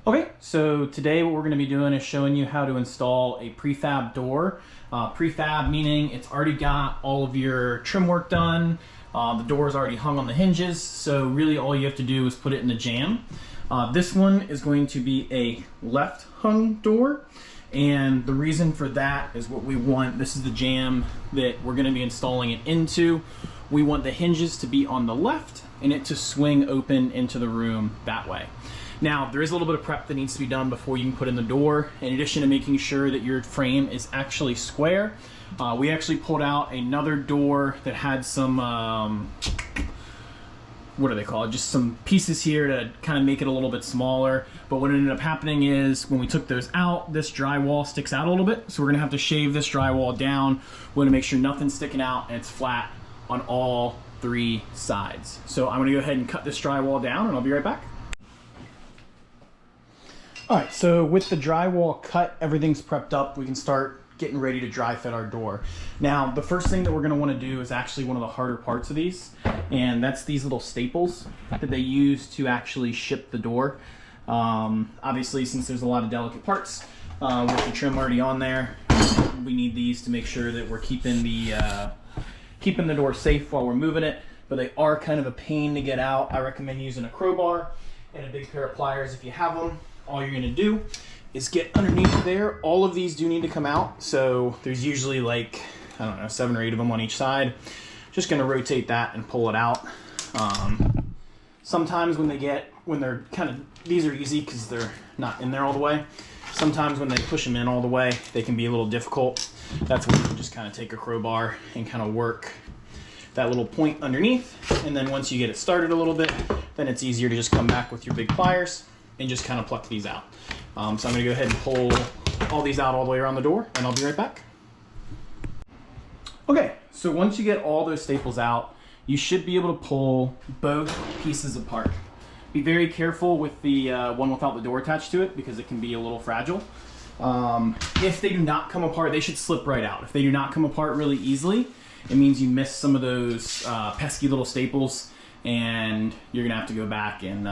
Okay, so today what we're going to be doing is showing you how to install a prefab door. Prefab meaning it's already got all of your trim work done, the door is already hung on the hinges, so really all you have to do is put it in the jamb. This one is going to be a left hung door, and the reason for that is what we want. This is the jamb that we're going to be installing it into. We want the hinges to be on the left and it to swing open into the room that way. Now, there is a little bit of prep that needs to be done before you can put in the door, in addition to making sure that your frame is actually square. We actually pulled out another door that had some, what do they call it? Just some pieces here to kind of make it a little bit smaller. But what ended up happening is when we took those out, this drywall sticks out a little bit. So we're gonna have to shave this drywall down. We wanna make sure nothing's sticking out and it's flat on all three sides. So I'm gonna go ahead and cut this drywall down and I'll be right back. All right, so with the drywall cut, everything's prepped up. We can start getting ready to dry fit our door. Now, the first thing that we're gonna wanna do is actually one of the harder parts of these, and that's these little staples that they use to actually ship the door. Obviously, since there's a lot of delicate parts, with the trim already on there, we need these to make sure that we're keeping the door safe while we're moving it, but they are kind of a pain to get out. I recommend using a crowbar and a big pair of pliers if you have them. All you're gonna do is get underneath there. All of these do need to come out, so there's usually like, I don't know, 7 or 8 of them on each side. Just gonna rotate that and pull it out. Sometimes when they're kind of, these are easy because they're not in there all the way. Sometimes when they push them in all the way, they can be a little difficult. That's when you can just kind of take a crowbar and kind of work that little point underneath. And then once you get it started a little bit, then it's easier to just come back with your big pliers and just kind of pluck these out. So I'm gonna go ahead and pull all these out all the way around the door, and I'll be right back. Okay, so once you get all those staples out, you should be able to pull both pieces apart. Be very careful with the one without the door attached to it because it can be a little fragile. If they do not come apart, they should slip right out. If they do not come apart really easily, it means you missed some of those pesky little staples, and you're gonna have to go back and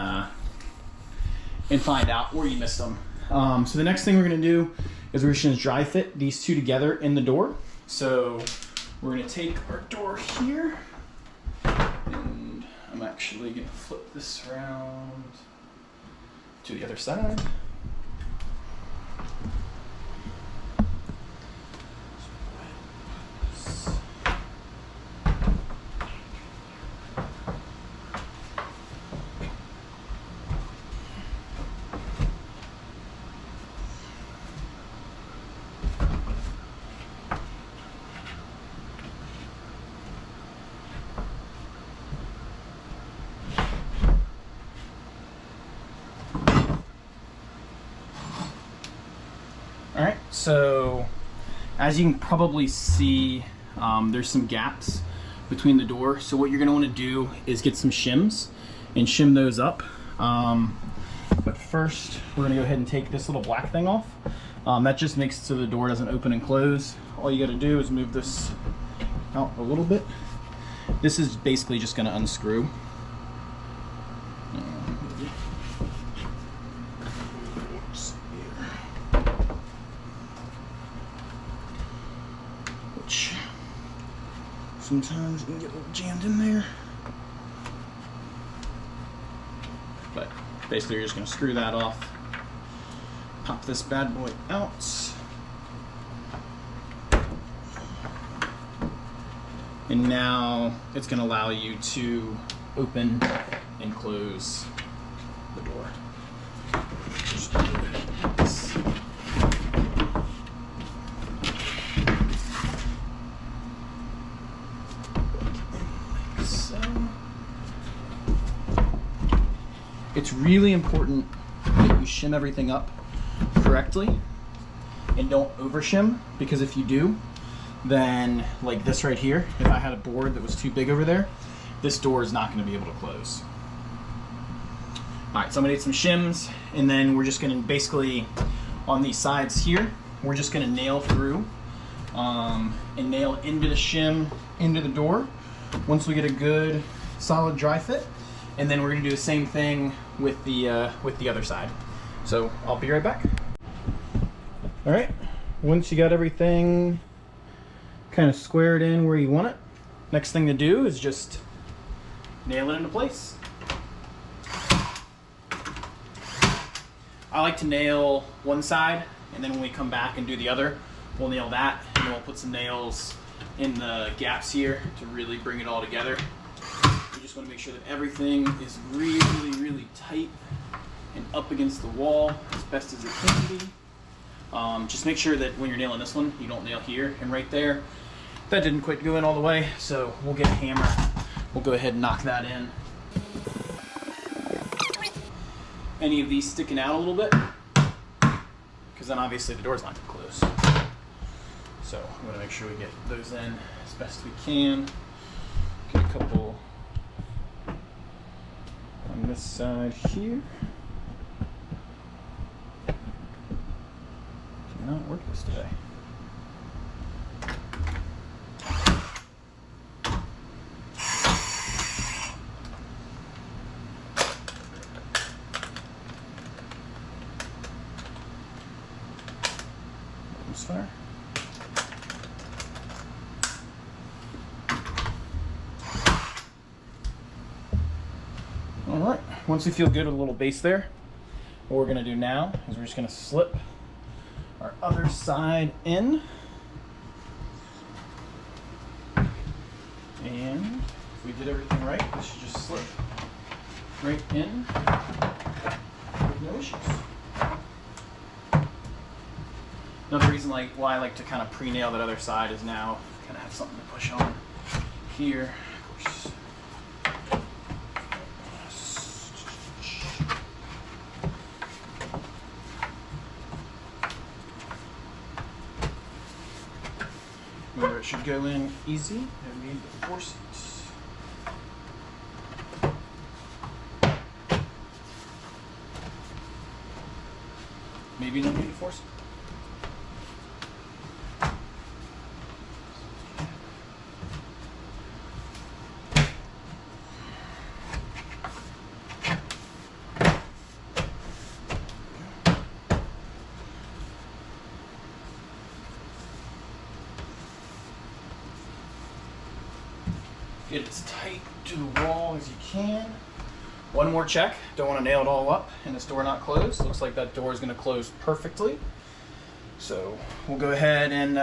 find out where you missed them. So the next thing we're gonna do is we're just gonna dry fit these two together in the door. So we're gonna take our door here, and I'm actually gonna flip this around to the other side. All right, so as you can probably see, there's some gaps between the door. So what you're gonna wanna do is get some shims and shim those up. But first, we're gonna go ahead and take this little black thing off. That just makes it so the door doesn't open and close. All you gotta do is move this out a little bit. This is basically just gonna unscrew. Sometimes you can get a little jammed in there. But basically you're just gonna screw that off. Pop this bad boy out. And now it's gonna allow you to open and close the door. Just do this. It's really important that you shim everything up correctly and don't over shim, because if you do, then like this right here, if I had a board that was too big over there, this door is not going to be able to close. All right, so I'm gonna need some shims, and then we're just gonna basically, on these sides here, we're just gonna nail through and nail into the shim, into the door. Once we get a good solid dry fit, and then we're gonna do the same thing with the other side. So I'll be right back. All right, once you got everything kind of squared in where you want it, next thing to do is just nail it into place. I like to nail one side, and then when we come back and do the other, we'll nail that, and then we'll put some nails in the gaps here to really bring it all together. You just want to make sure that everything is really, really tight and up against the wall as best as it can be. Just make sure that when you're nailing this one, you don't nail here and right there. That didn't quite go in all the way, so we'll get a hammer. We'll go ahead and knock that in. Any of these sticking out a little bit, because then obviously the door's not going to close. So I'm going to make sure we get those in as best we can. Get a couple on this side here. Cannot work this today. Fire. All right, once we feel good with a little base there, what we're gonna do now is we're just gonna slip our other side in. And if we did everything right, this should just slip right in with no issues. Another reason why I like to kind of pre-nail that other side is now kind of have something to push on here. Of course. Where it should go in easy, no need to force it. Maybe no need to force it. Get as tight to the wall as you can. One more check. Don't want to nail it all up and this door not closed. Looks like that door is going to close perfectly. So we'll go ahead and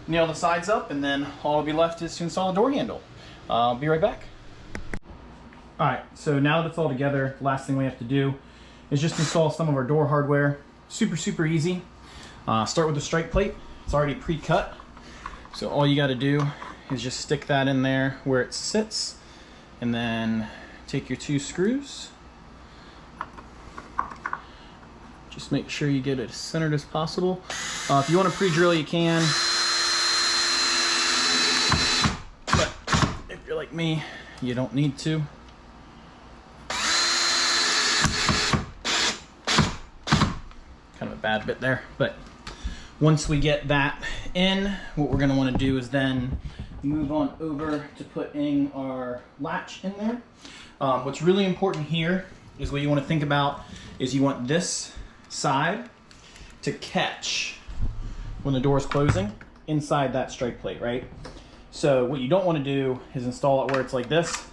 nail the sides up, and then all will be left is to install a door handle. I'll be right back. All right, so now that it's all together, the last thing we have to do is just install some of our door hardware. Super, super easy. Start with the strike plate. It's already pre-cut. So all you got to do is just stick that in there where it sits, and then take your 2 screws. Just make sure you get it as centered as possible. If you want to pre-drill, you can. But if you're like me, you don't need to. Kind of a bad bit there, but once we get that in, what we're going to want to do is then move on over to putting our latch in there. What's really important here is what you want to think about is you want this side to catch when the door is closing inside that strike plate, right? So what you don't want to do is install it where it's like this,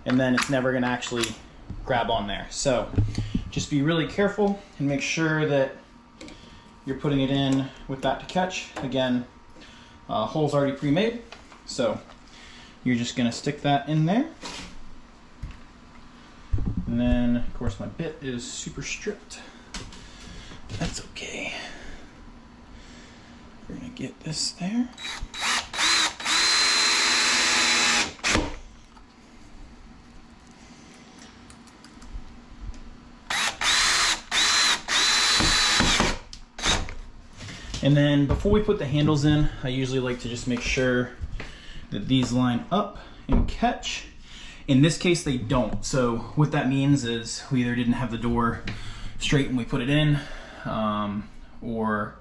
and then it's never going to actually grab on there. So just be really careful and make sure that you're putting it in with that to catch. Again, hole's already pre-made, so you're just going to stick that in there. And then, of course, my bit is super stripped. That's okay. We're going to get this there. And then before we put the handles in, I usually like to just make sure that these line up and catch. In this case, they don't. So what that means is we either didn't have the door straight when we put it in, or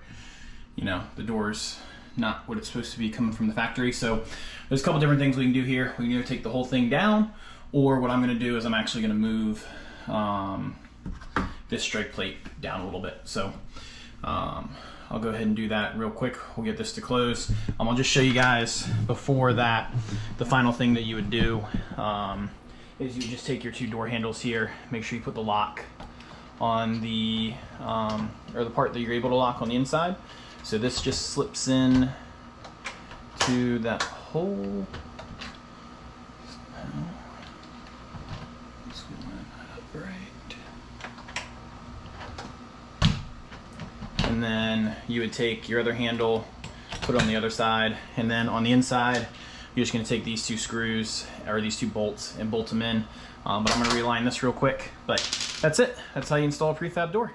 the door's not what it's supposed to be coming from the factory. So there's a couple different things we can do here. We can either take the whole thing down, or what I'm gonna do is I'm actually gonna move this strike plate down a little bit. So I'll go ahead and do that real quick. We'll get this to close. I'll just show you guys before that, the final thing that you would do is you just take your 2 door handles here, make sure you put the lock on the, or the part that you're able to lock on the inside. So this just slips in to that hole. Let's line that up right. And then you would take your other handle, put it on the other side, and then on the inside, you're just gonna take these 2 screws, or these 2 bolts, and bolt them in. But I'm gonna realign this real quick. But that's it. That's how you install a prefab door.